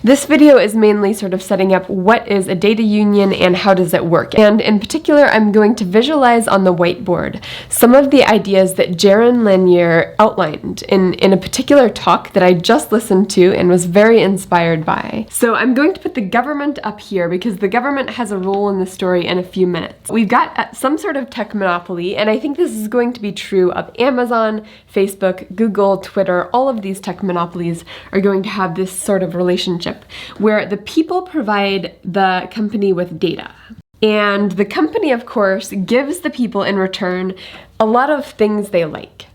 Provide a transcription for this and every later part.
This video is mainly sort of setting up what is a data union and how does it work. And in particular, I'm going to visualize on the whiteboard some of the ideas that Jaron Lanier outlined in a particular talk that I just listened to and was very inspired by. So I'm going to put the government up here because the government has a role in the story in a few minutes. We've got some sort of tech monopoly, and I think this is going to be true of Amazon, Facebook, Google, Twitter. All of these tech monopolies are going to have this sort of relationship where the people provide the company with data. And the company, of course, gives the people in return a lot of things they like.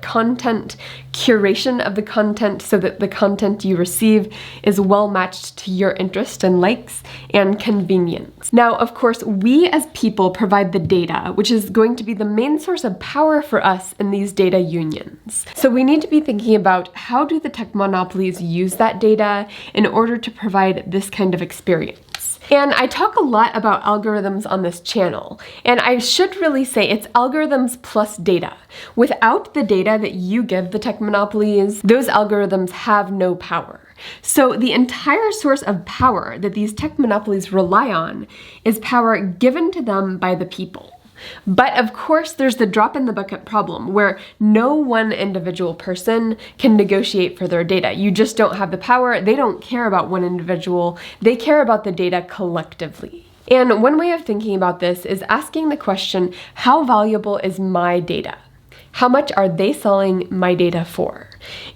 Content, curation of the content so that the content you receive is well matched to your interest and likes, and convenience. Now, of course, we as people provide the data, which is going to be the main source of power for us in these data unions. So we need to be thinking about how do the tech monopolies use that data in order to provide this kind of experience. And I talk a lot about algorithms on this channel, and I should really say it's algorithms plus data. Without the data that you give the tech monopolies, those algorithms have no power. So the entire source of power that these tech monopolies rely on is power given to them by the people. But of course, there's the drop in the bucket problem where no one individual person can negotiate for their data. You just don't have the power. They don't care about one individual. They care about the data collectively. And one way of thinking about this is asking the question, how valuable is my data? How much are they selling my data for?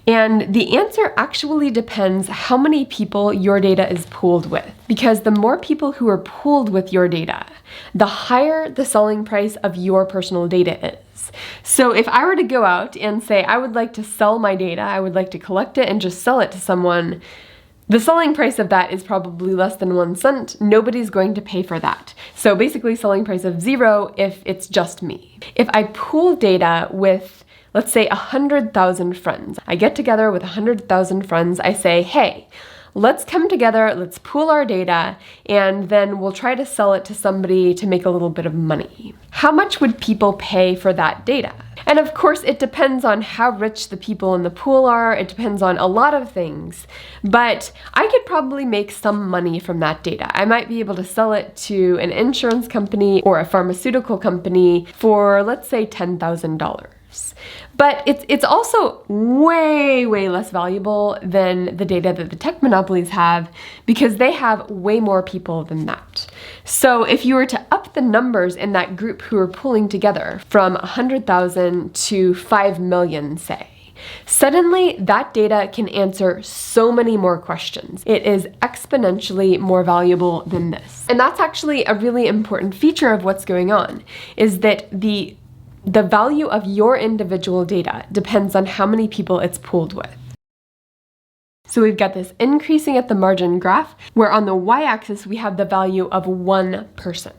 And the answer actually depends how many people your data is pooled with. Because the more people who are pooled with your data, the higher the selling price of your personal data is. So if I were to go out and say, I would like to sell my data, I would like to collect it and just sell it to someone, the selling price of that is probably less than 1 cent. Nobody's going to pay for that. So basically selling price of 0 if it's just me. If I pool data with, let's say, 100,000 friends, I get together with 100,000 friends, I say, hey, let's come together, let's pool our data, and then we'll try to sell it to somebody to make a little bit of money. How much would people pay for that data? And of course, it depends on how rich the people in the pool are. It depends on a lot of things. But I could probably make some money from that data. I might be able to sell it to an insurance company or a pharmaceutical company for, let's say, $10,000. But it's also way less valuable than the data that the tech monopolies have because they have way more people than that. So if you were to up the numbers in that group who are pooling together from 100,000 to 5 million, say, suddenly that data can answer so many more questions. It is exponentially more valuable than this. And that's actually a really important feature of what's going on, is that the value of your individual data depends on how many people it's pooled with. So we've got this increasing at the margin graph, where on the y-axis we have the value of one person.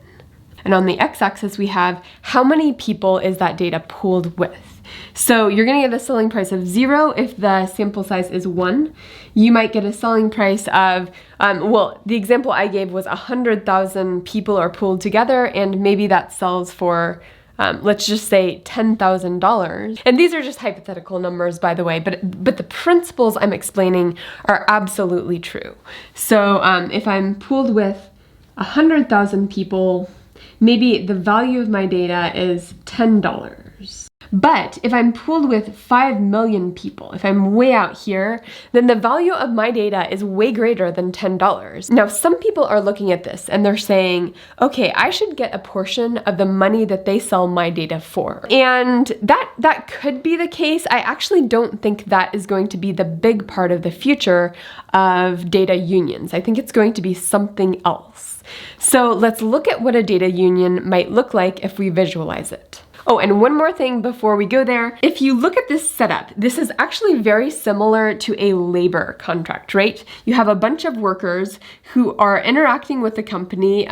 And on the x-axis we have how many people is that data pooled with. So you're going to get a selling price of 0 if the sample size is 1. You might get a selling price of, well, the example I gave was 100,000 people are pooled together, and maybe that sells for let's just say $10,000. And these are just hypothetical numbers, by the way, but the principles I'm explaining are absolutely true. So if I'm pooled with 100,000 people, maybe the value of my data is $10. But if I'm pooled with 5 million people, if I'm way out here, then the value of my data is way greater than $10. Now, some people are looking at this and they're saying, okay, I should get a portion of the money that they sell my data for. And that could be the case. I actually don't think that is going to be the big part of the future of data unions. I think it's going to be something else. So let's look at what a data union might look like if we visualize it. Oh, and one more thing before we go there. If you look at this setup, this is actually very similar to a labor contract, right? You have a bunch of workers who are interacting with the company.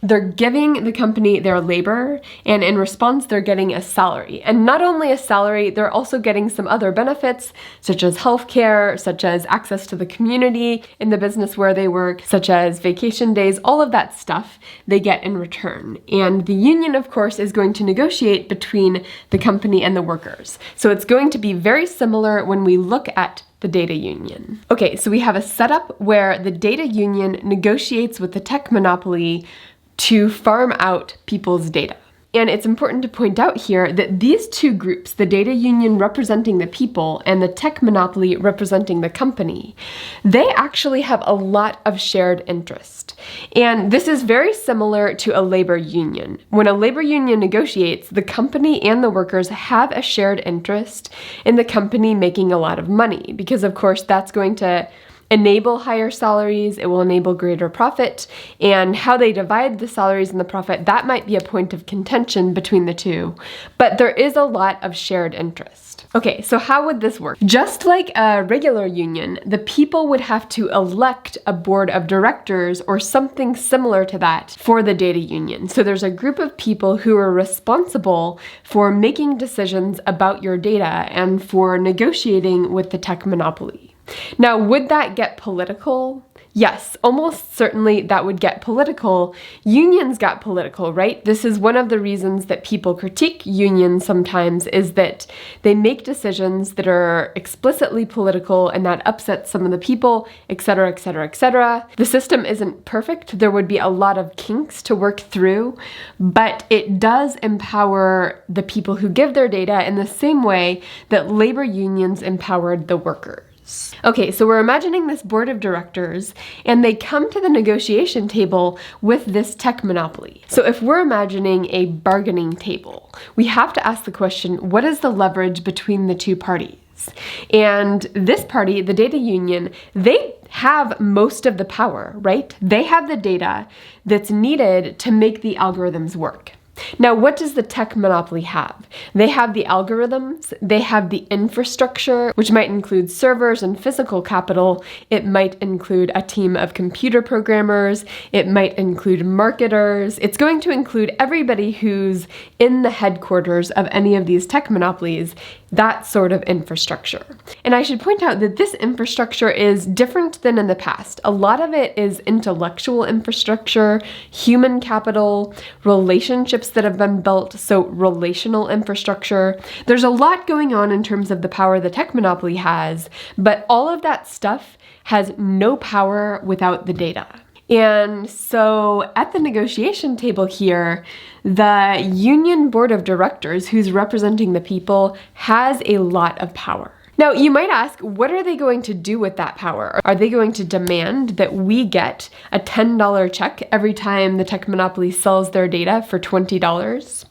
They're giving the company their labor, and in response, they're getting a salary. And not only a salary, they're also getting some other benefits, such as healthcare, such as access to the community in the business where they work, such as vacation days, all of that stuff they get in return. And the union, of course, is going to negotiate negotiate between the company and the workers. So it's going to be very similar when we look at the data union. Okay, so we have a setup where the data union negotiates with the tech monopoly to farm out people's data. And it's important to point out here that these two groups, the data union representing the people and the tech monopoly representing the company, they actually have a lot of shared interest. And this is very similar to a labor union. When a labor union negotiates, the company and the workers have a shared interest in the company making a lot of money, because of course that's going to enable higher salaries, it will enable greater profit, and how they divide the salaries and the profit, that might be a point of contention between the two, but there is a lot of shared interest. Okay, so how would this work? Just like a regular union, the people would have to elect a board of directors or something similar to that for the data union. So there's a group of people who are responsible for making decisions about your data and for negotiating with the tech monopoly. Now, would that get political? Yes, almost certainly that would get political. Unions got political, right? This is one of the reasons that people critique unions sometimes, is that they make decisions that are explicitly political and that upsets some of the people, etc., etc., etc. The system isn't perfect. There would be a lot of kinks to work through, but it does empower the people who give their data in the same way that labor unions empowered the workers. Okay, so we're imagining this board of directors, and they come to the negotiation table with this tech monopoly. So if we're imagining a bargaining table, we have to ask the question, what is the leverage between the two parties? And this party, the data union, they have most of the power, right? They have the data that's needed to make the algorithms work. Now, what does the tech monopoly have? They have the algorithms, they have the infrastructure, which might include servers and physical capital. It might include a team of computer programmers. It might include marketers. It's going to include everybody who's in the headquarters of any of these tech monopolies, that sort of infrastructure. And I should point out that this infrastructure is different than in the past. A lot of it is intellectual infrastructure, human capital, relationships that have been built, so relational infrastructure. There's a lot going on in terms of the power the tech monopoly has, but all of that stuff has no power without the data. And so at the negotiation table here, the union board of directors, who's representing the people, has a lot of power. Now, you might ask, what are they going to do with that power? Are they going to demand that we get a $10 check every time the tech monopoly sells their data for $20?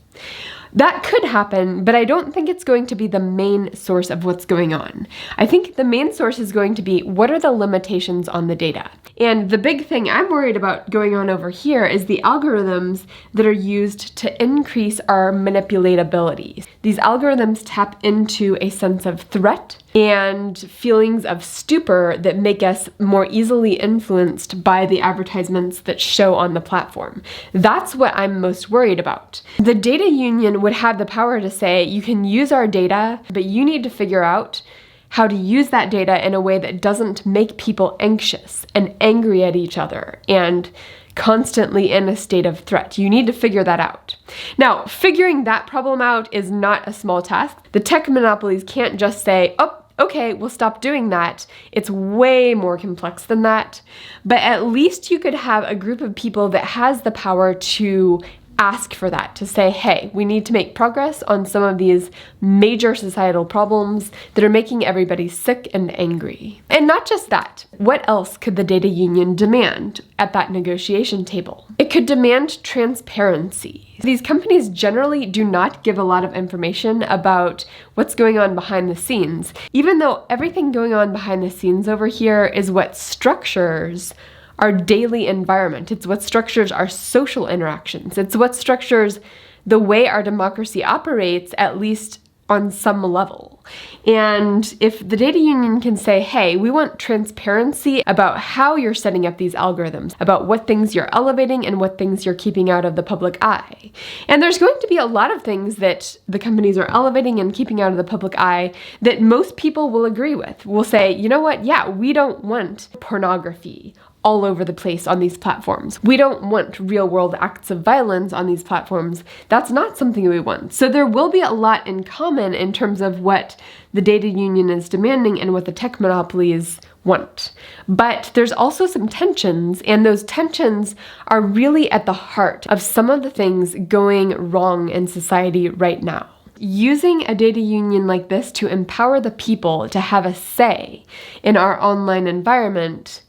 That could happen, but I don't think it's going to be the main source of what's going on. I think the main source is going to be, what are the limitations on the data? And the big thing I'm worried about going on over here is the algorithms that are used to increase our manipulatability. These algorithms tap into a sense of threat and feelings of stupor that make us more easily influenced by the advertisements that show on the platform. That's what I'm most worried about. The data union would have the power to say, you can use our data, but you need to figure out how to use that data in a way that doesn't make people anxious and angry at each other and constantly in a state of threat. You need to figure that out. Now, figuring that problem out is not a small task. The tech monopolies can't just say, oh, okay, we'll stop doing that. It's way more complex than that. But at least you could have a group of people that has the power to ask for that, to say, hey, we need to make progress on some of these major societal problems that are making everybody sick and angry. And not just that, what else could the data union demand at that negotiation table? It could demand transparency. These companies generally do not give a lot of information about what's going on behind the scenes, even though everything going on behind the scenes over here is what structures our daily environment. It's what structures our social interactions. It's what structures the way our democracy operates, at least on some level. And if the data union can say, hey, we want transparency about how you're setting up these algorithms, about what things you're elevating and what things you're keeping out of the public eye. And there's going to be a lot of things that the companies are elevating and keeping out of the public eye that most people will agree with. Will say, you know what, yeah, we don't want pornography all over the place on these platforms. We don't want real-world acts of violence on these platforms. That's not something we want. So there will be a lot in common in terms of what the data union is demanding and what the tech monopolies want. But there's also some tensions, and those tensions are really at the heart of some of the things going wrong in society right now. Using a data union like this to empower the people to have a say in our online environment,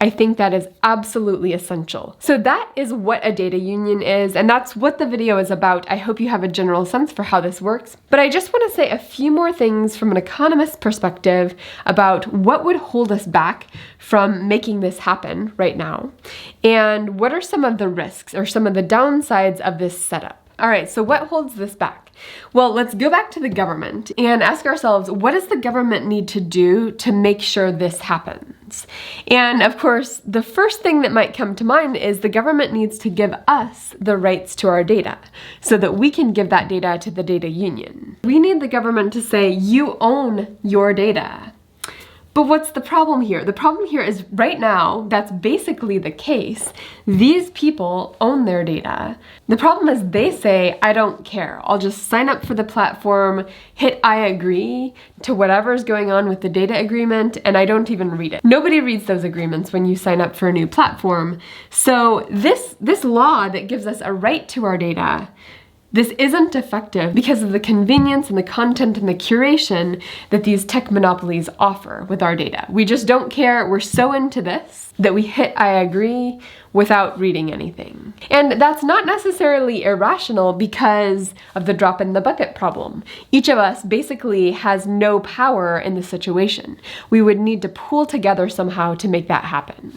I think that is absolutely essential. So that is what a data union is, and that's what the video is about. I hope you have a general sense for how this works. But I just want to say a few more things from an economist perspective about what would hold us back from making this happen right now, and what are some of the risks or some of the downsides of this setup. All right, so what holds this back? Well, let's go back to the government and ask ourselves, what does the government need to do to make sure this happens? And of course, the first thing that might come to mind is the government needs to give us the rights to our data so that we can give that data to the data union. We need the government to say, you own your data. But what's the problem here? The problem here is right now, that's basically the case. These people own their data. The problem is they say, I don't care. I'll just sign up for the platform, hit I agree to whatever's going on with the data agreement, and I don't even read it. Nobody reads those agreements when you sign up for a new platform. So this law that gives us a right to our data, this isn't effective because of the convenience and the content and the curation that these tech monopolies offer with our data. We just don't care. We're so into this that we hit I agree without reading anything. And that's not necessarily irrational because of the drop in the bucket problem. Each of us basically has no power in the situation. We would need to pool together somehow to make that happen.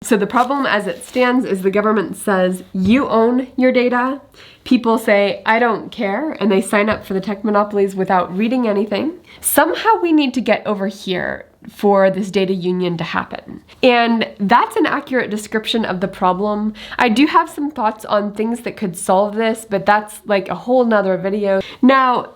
So the problem as it stands is the government says, you own your data. People say, I don't care, and they sign up for the tech monopolies without reading anything. Somehow we need to get over here for this data union to happen. And that's an accurate description of the problem. I do have some thoughts on things that could solve this, but that's like a whole nother video. Now,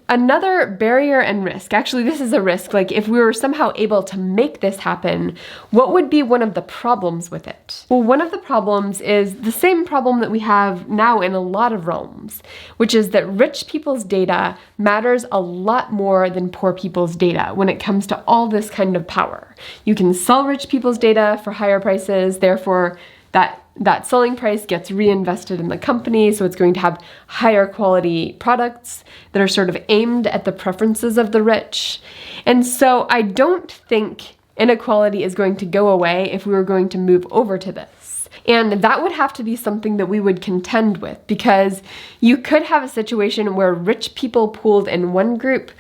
another barrier and risk, actually this is a risk, like if we were somehow able to make this happen, what would be one of the problems with it? Well, one of the problems is the same problem that we have now in a lot of realms, which is that rich people's data matters a lot more than poor people's data when it comes to all this kind of power. You can sell rich people's data for higher prices, therefore that selling price gets reinvested in the company, so it's going to have higher quality products that are sort of aimed at the preferences of the rich. And so I don't think inequality is going to go away if we were going to move over to this. And that would have to be something that we would contend with, because you could have a situation where rich people pooled in one group,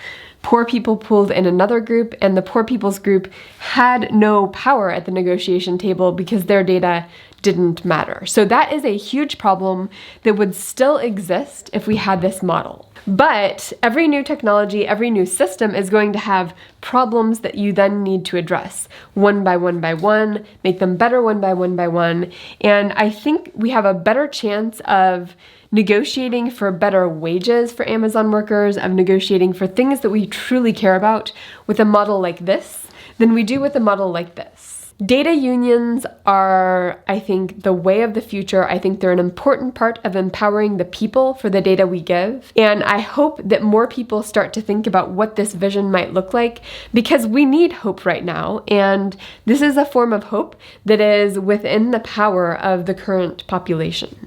poor people pooled in another group, and the poor people's group had no power at the negotiation table because their data didn't matter. So that is a huge problem that would still exist if we had this model. But every new technology, every new system is going to have problems that you then need to address one by one, make them better one by one. And I think we have a better chance of negotiating for better wages for Amazon workers, of negotiating for things that we truly care about with a model like this than we do with a model like this. Data unions are, I think, the way of the future. I think they're an important part of empowering the people for the data we give. And I hope that more people start to think about what this vision might look like, because we need hope right now. And this is a form of hope that is within the power of the current population.